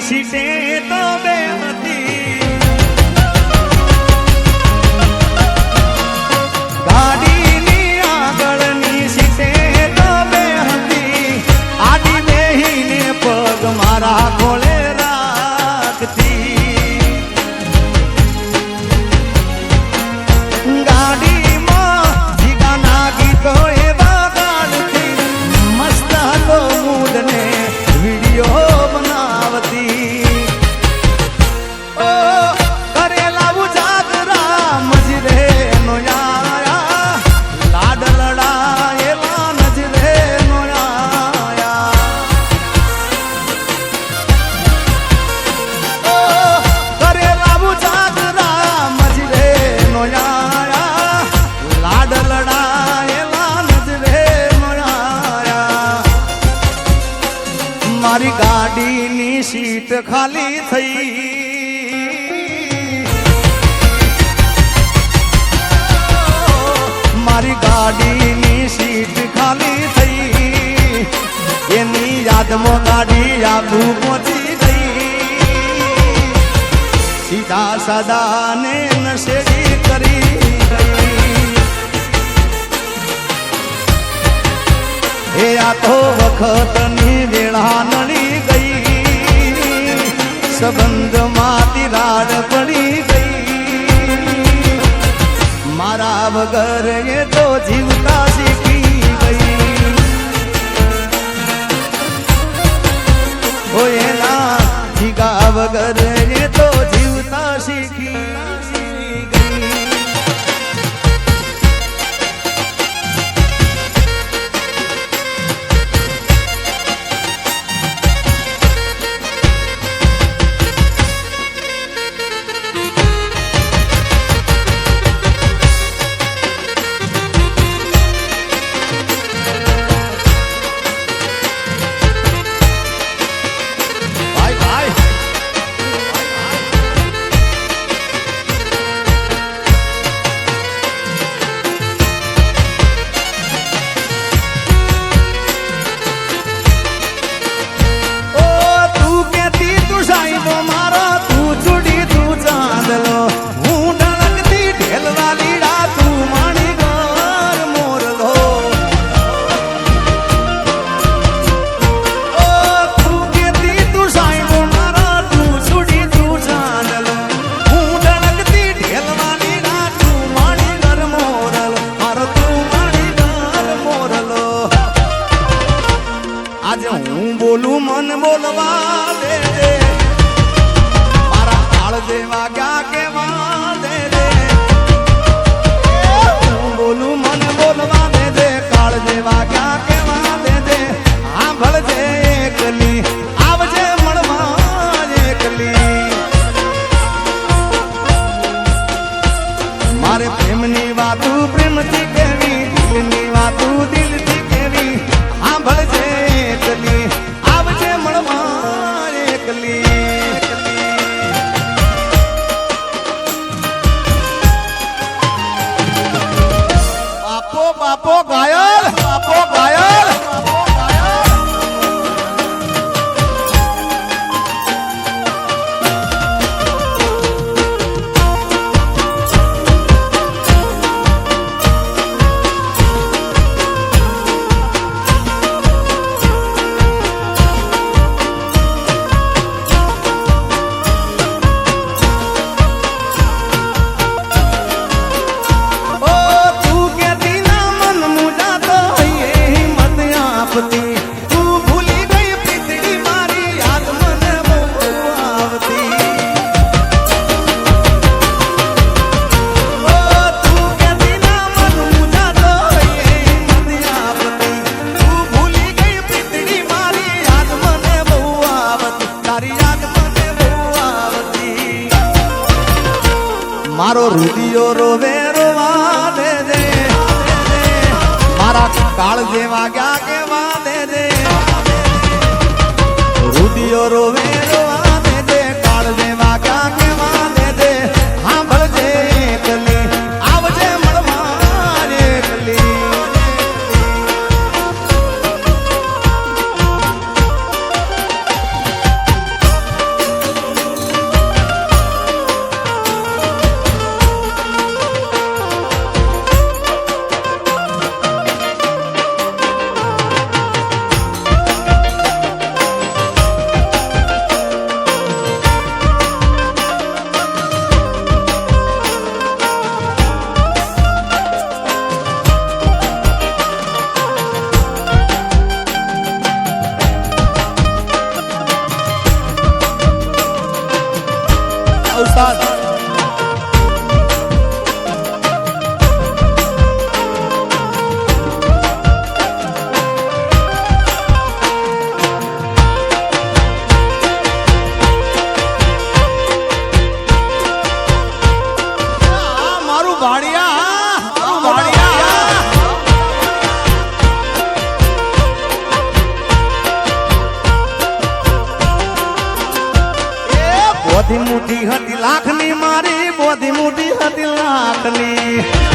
સીટે તો બે હતી, ગાડીની આગળની સીટે તો બે હતી, આડી બેહીને પગ મારા ખોળે રાખતી, ગાડીમાં જીગાના ગીતો એવા ગાડતી, મસ્ત હતો મૂડ ને વિડીયો બનાવતી, ઓ કરેલા ઉજાગરા મજરે નો આયા, લાડ લડાયેલા નજરે નો આયા, ઓ કરેલા ઉજાગરા મજરે નો આયા, લાડ લડાયેલા નજરે નો આયા, મારી ગાડીની સીટ ખાલી થઈ, મારી ગાડીની સીટ ખાલી થઈ, એની યાદમાં ગાડી આબુ પહોંચી ગઈ, સીધા સાદાને નશેડી કરી ગઈ, એ આ તો વખતની વેળા નડી ગઈ, સંબંધમાં તિરાડ પડી ગઈ, મારા વગર એ તો જીવતા શીખી ગઈ, ઓ એના જીગા વગર એ તો જીવતા શીખી ગઈ. આજે હું બોલું મન બોલવા દે દે, મારા કાળ જેવા ક્યાં કેવા દે દે, હું બોલું મન બોલવા દે દે, કાળ જેવા ક્યાં કેવા દે દે, સાંભળજે એકલી આવજે મળવા એકલી, મારે પ્રેમની વાતું પ્રેમથી કેવી, દિલની વાતું દિલથી કેવી, સાંભળજે એકલી આવજે મળવા એકલી. બાપો બાપો ઘાયલ, બાપો ઘાયલ, મારો રૂડિયો રોવે રોવા દે દે, મારા કાળ જેવા ક્યાં કેવા દે દે, રૂડિયો રોવે રોવા દે દે, કાળ જેવા ક્યાં કેવા દે દે, સાંભળજે એકલી આવજે મળવા એકલી. ઉસ્તાદ બોધી મોટી હતી લાખની મારી બોધી મોટી હતી લાખની